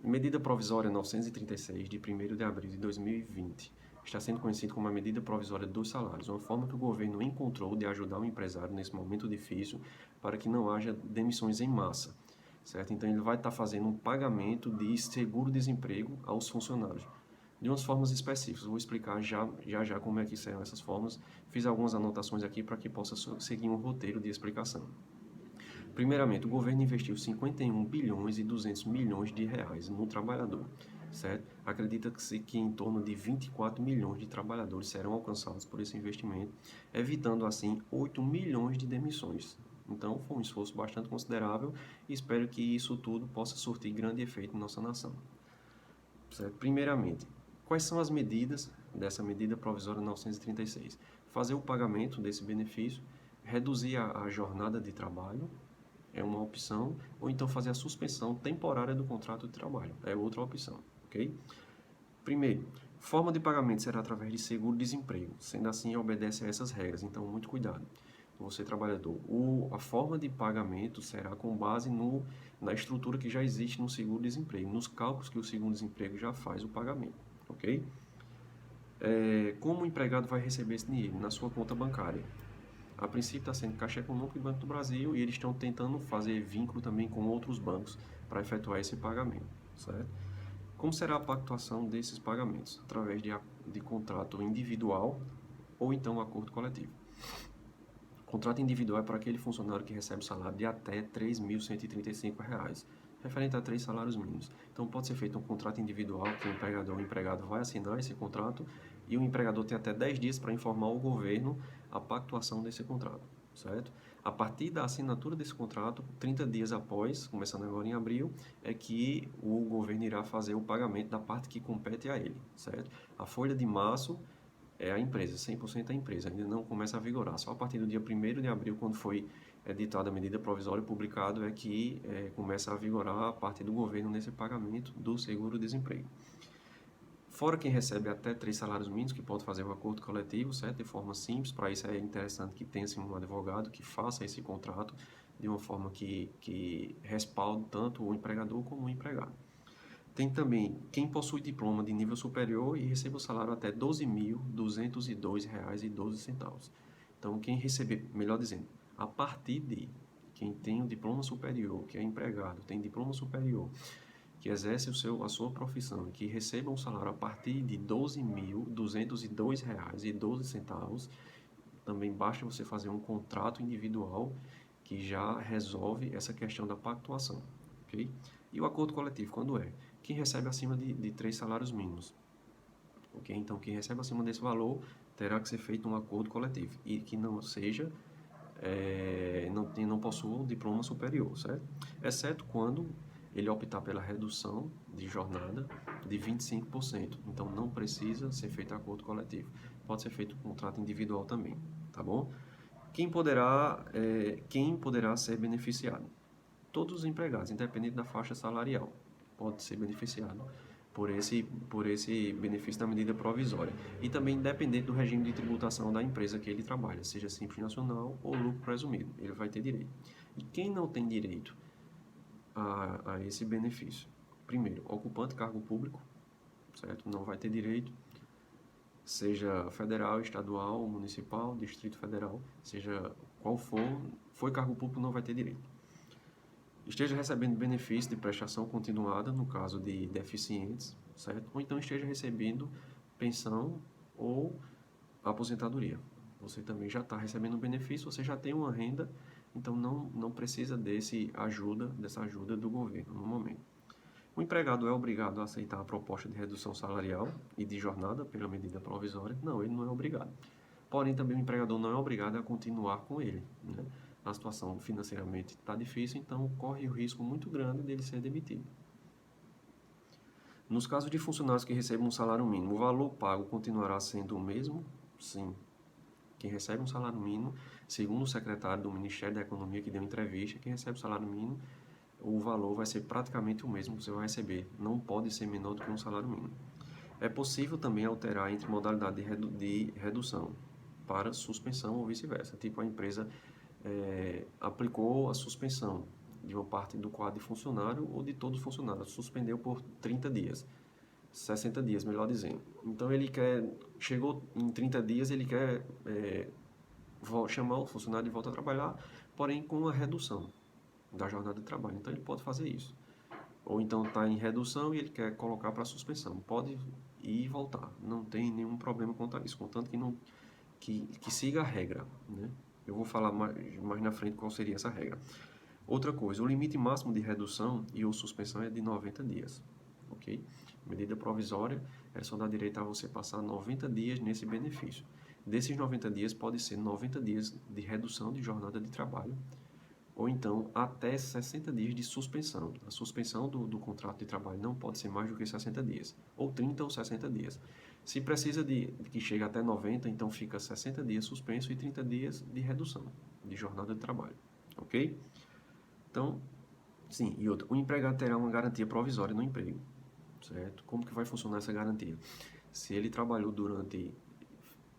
Medida provisória 936, de 1º de abril de 2020, está sendo conhecido como a medida provisória dos salários, uma forma que o governo encontrou de ajudar o empresário nesse momento difícil para que não haja demissões em massa, certo? Então ele vai estar fazendo um pagamento de seguro-desemprego aos funcionários, de umas formas específicas. Vou explicar já como é que serão essas formas. Fiz algumas anotações aqui para que possa seguir um roteiro de explicação. Primeiramente, o governo investiu 51 bilhões e 200 milhões de reais no trabalhador, certo? Acredita-se que em torno de 24 milhões de trabalhadores serão alcançados por esse investimento, evitando assim 8 milhões de demissões. Então, foi um esforço bastante considerável e espero que isso tudo possa surtir grande efeito em nossa nação. Certo? Primeiramente, quais são as medidas dessa medida provisória 936? Fazer o pagamento desse benefício, reduzir a jornada de trabalho, é uma opção, ou então fazer a suspensão temporária do contrato de trabalho, é outra opção, ok? Primeiro, forma de pagamento será através de seguro-desemprego, sendo assim obedece a essas regras, então muito cuidado. Você trabalhador, a forma de pagamento será com base na estrutura que já existe no seguro-desemprego, nos cálculos que o seguro-desemprego já faz o pagamento, ok? Como o empregado vai receber esse dinheiro? Na sua conta bancária. A princípio está sendo Caixa Econômica e Banco do Brasil e eles estão tentando fazer vínculo também com outros bancos para efetuar esse pagamento, certo? Como será a pactuação desses pagamentos? Através de contrato individual ou então acordo coletivo. Contrato individual é para aquele funcionário que recebe salário de até R$ 3.135, referente a 3 salários mínimos. Então, pode ser feito um contrato individual que o empregador ou o empregado vai assinar esse contrato e o empregador tem até 10 dias para informar o governo a pactuação desse contrato, certo? A partir da assinatura desse contrato, 30 dias após, começando agora em abril, é que o governo irá fazer o pagamento da parte que compete a ele, certo? A folha de março é a empresa, 100% a empresa, ainda não começa a vigorar. Só a partir do dia 1º de abril, quando foi editada a medida provisória e publicado, é que começa a vigorar a parte do governo nesse pagamento do seguro-desemprego. Fora quem recebe até 3 salários mínimos, que pode fazer o acordo coletivo, certo? De forma simples. Para isso é interessante que tenha assim, um advogado que faça esse contrato de uma forma que respalde tanto o empregador como o empregado. Tem também quem possui diploma de nível superior e recebe o salário até R$ 12.202,12. Então, quem receber, melhor dizendo, a partir de quem tem o diploma superior, que é empregado, tem diploma superior, que exerce a sua profissão, que receba um salário a partir de R$ 12.202,12, também basta você fazer um contrato individual que já resolve essa questão da pactuação, ok? E o acordo coletivo, quando é? Quem recebe acima de 3 salários mínimos, ok? Então, quem recebe acima desse valor terá que ser feito um acordo coletivo e que não seja, não possua um diploma superior, certo? Exceto quando ele optar pela redução de jornada de 25%. Então, não precisa ser feito acordo coletivo. Pode ser feito um contrato individual também, tá bom? Quem poderá ser beneficiado? Todos os empregados, independente da faixa salarial, pode ser beneficiado por esse benefício da medida provisória. E também independente do regime de tributação da empresa que ele trabalha, seja Simples Nacional ou lucro presumido, ele vai ter direito. E quem não tem direito a esse benefício? Primeiro, ocupante de cargo público, certo? Não vai ter direito, seja federal, estadual, municipal, Distrito Federal, seja qual for, foi cargo público, não vai ter direito. Esteja recebendo benefício de prestação continuada, no caso de deficientes, certo? Ou então esteja recebendo pensão ou aposentadoria. Você também já está recebendo benefício, você já tem uma renda, então não precisa dessa ajuda do governo no momento. O empregado é obrigado a aceitar a proposta de redução salarial e de jornada pela medida provisória? Não, ele não é obrigado. Porém, também o empregador não é obrigado a continuar com ele, né? A situação financeiramente está difícil, então corre o risco muito grande dele ser demitido. Nos casos de funcionários que recebem um salário mínimo, o valor pago continuará sendo o mesmo? Sim. Quem recebe um salário mínimo, segundo o secretário do Ministério da Economia que deu entrevista, quem recebe o salário mínimo, o valor vai ser praticamente o mesmo que você vai receber. Não pode ser menor do que um salário mínimo. É possível também alterar entre modalidade de redução para suspensão ou vice-versa. Tipo, a empresa aplicou a suspensão de uma parte do quadro de funcionário ou de todo funcionário. Suspendeu por 30 dias. 60 dias, melhor dizendo. Então, chegou em 30 dias, ele quer chamar o funcionário de volta a trabalhar, porém com uma redução da jornada de trabalho. Então, ele pode fazer isso. Ou então está em redução e ele quer colocar para suspensão. Pode ir e voltar. Não tem nenhum problema quanto a isso, contanto que siga a regra, né? Eu vou falar mais na frente qual seria essa regra. Outra coisa, o limite máximo de redução e ou suspensão é de 90 dias, ok? Medida provisória, ela só dá direito a você passar 90 dias nesse benefício. Desses 90 dias, pode ser 90 dias de redução de jornada de trabalho, ou então até 60 dias de suspensão. A suspensão do contrato de trabalho não pode ser mais do que 60 dias, ou 30 ou 60 dias. Se precisa de que chegue até 90, então fica 60 dias suspenso e 30 dias de redução de jornada de trabalho, ok? Então, sim, e outro, o empregado terá uma garantia provisória no emprego, certo? Como que vai funcionar essa garantia? Se ele trabalhou durante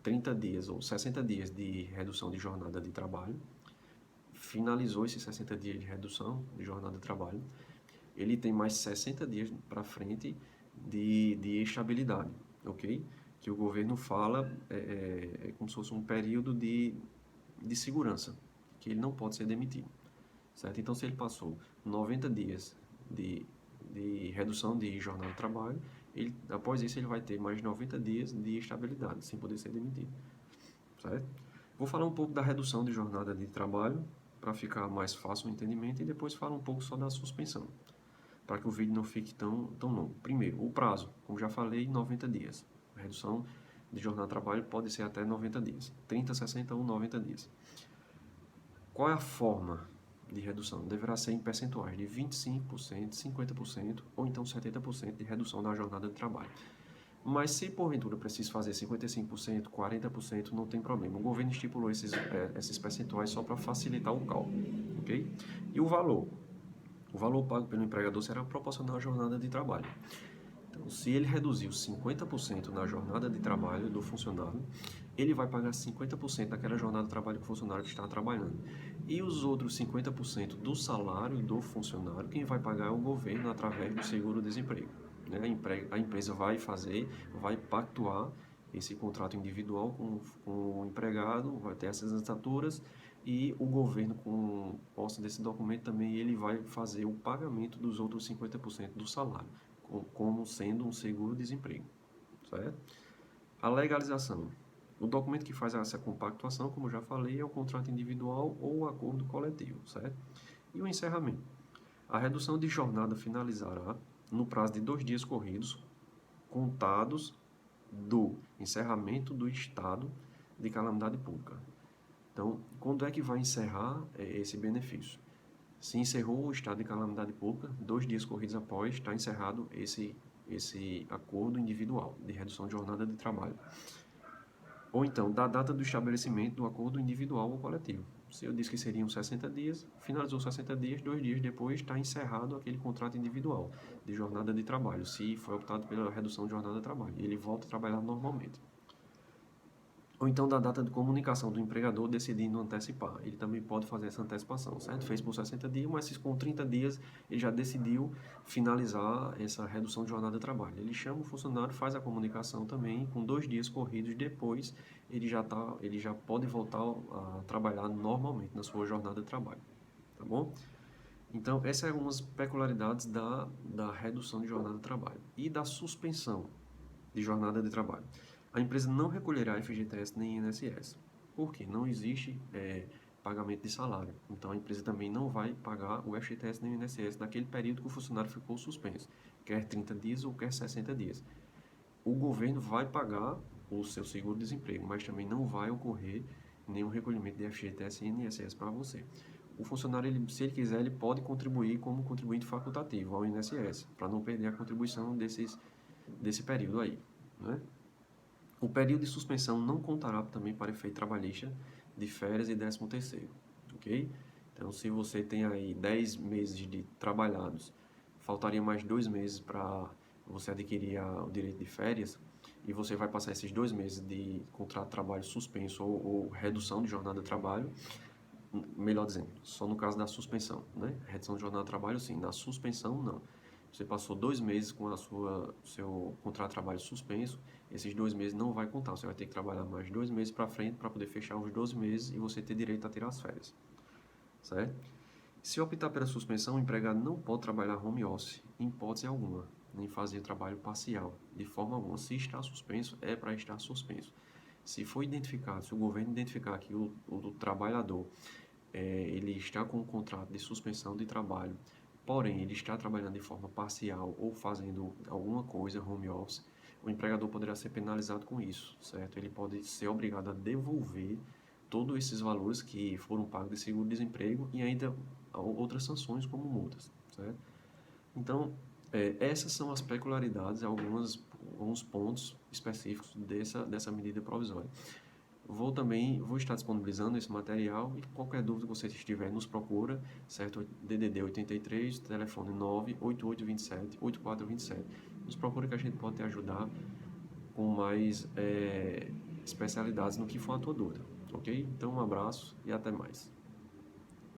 30 dias ou 60 dias de redução de jornada de trabalho, finalizou esses 60 dias de redução de jornada de trabalho, ele tem mais 60 dias para frente de estabilidade, ok? Que o governo fala como se fosse um período de segurança, que ele não pode ser demitido, certo? Então, se ele passou 90 dias de redução de jornada de trabalho, após isso ele vai ter mais 90 dias de estabilidade, sem poder ser demitido, certo? Vou falar um pouco da redução de jornada de trabalho, para ficar mais fácil o entendimento, e depois falo um pouco só da suspensão, para que o vídeo não fique tão longo. Primeiro, o prazo, como já falei, 90 dias. A redução de jornada de trabalho pode ser até 90 dias, 30, 60 ou 90 dias. Qual é a forma de redução? Deverá ser em percentuais de 25%, 50% ou então 70% de redução da jornada de trabalho. Mas se porventura precisa fazer 55%, 40%, não tem problema. O governo estipulou esses percentuais só para facilitar o cálculo, ok? E o valor? O valor pago pelo empregador será proporcional à jornada de trabalho. Então, se ele reduziu 50% na jornada de trabalho do funcionário, ele vai pagar 50% daquela jornada de trabalho que o funcionário está trabalhando. E os outros 50% do salário do funcionário, quem vai pagar é o governo através do seguro-desemprego. A empresa vai pactuar esse contrato individual com o empregado, vai ter essas assinaturas, e o governo, com posse desse documento também, ele vai fazer o pagamento dos outros 50% do salário, como sendo um seguro-desemprego, certo? A legalização. O documento que faz essa compactuação, como já falei, é o contrato individual ou o acordo coletivo, certo? E o encerramento. A redução de jornada finalizará no prazo de 2 dias corridos, contados do encerramento do estado de calamidade pública. Então, quando é que vai encerrar esse benefício? Se encerrou o estado de calamidade pública, 2 dias corridos após, está encerrado esse acordo individual de redução de jornada de trabalho. Ou então, da data do estabelecimento do acordo individual ou coletivo. Se eu disse que seriam 60 dias, finalizou 60 dias, 2 dias depois está encerrado aquele contrato individual de jornada de trabalho, se foi optado pela redução de jornada de trabalho. E ele volta a trabalhar normalmente. Ou então da data de comunicação do empregador decidindo antecipar. Ele também pode fazer essa antecipação, certo? Fez por 60 dias, mas se com 30 dias ele já decidiu finalizar essa redução de jornada de trabalho. Ele chama o funcionário, faz a comunicação também, com 2 dias corridos depois, ele já pode voltar a trabalhar normalmente na sua jornada de trabalho, tá bom? Então, essas são algumas peculiaridades da redução de jornada de trabalho e da suspensão de jornada de trabalho. A empresa não recolherá FGTS nem INSS. Por quê? Não existe pagamento de salário. Então, a empresa também não vai pagar o FGTS nem o INSS naquele período que o funcionário ficou suspenso, quer 30 dias ou quer 60 dias. O governo vai pagar o seu seguro-desemprego, mas também não vai ocorrer nenhum recolhimento de FGTS e INSS para você. O funcionário, se ele quiser, ele pode contribuir como contribuinte facultativo ao INSS, para não perder a contribuição desse período aí, né? O período de suspensão não contará também para efeito trabalhista de férias e 13º, ok? Então, se você tem aí 10 meses de trabalhados, faltaria mais 2 meses para você adquirir o direito de férias, e você vai passar esses 2 meses de contrato de trabalho suspenso ou redução de jornada de trabalho, melhor dizendo, só no caso da suspensão, né? Redução de jornada de trabalho, sim. Na suspensão, não. Você passou 2 meses com seu contrato de trabalho suspenso, esses 2 meses não vai contar. Você vai ter que trabalhar mais 2 meses para frente para poder fechar os 12 meses e você ter direito a tirar as férias, certo? Se optar pela suspensão, o empregado não pode trabalhar home office, em hipótese alguma, nem fazer trabalho parcial, de forma alguma. Se está suspenso, é para estar suspenso. Se for identificado, se o governo identificar que o trabalhador ele está com um contrato de suspensão de trabalho, porém ele está trabalhando de forma parcial ou fazendo alguma coisa home office, o empregador poderá ser penalizado com isso, certo? Ele pode ser obrigado a devolver todos esses valores que foram pagos de seguro-desemprego e ainda outras sanções como multas, certo? Então, essas são as peculiaridades, alguns pontos específicos dessa medida provisória. Vou estar disponibilizando esse material e qualquer dúvida que você tiver, nos procura, certo? DDD 83, telefone 98827-8427. Nos procura que a gente pode te ajudar com mais especialidades no que for a tua dúvida, ok? Então, um abraço e até mais.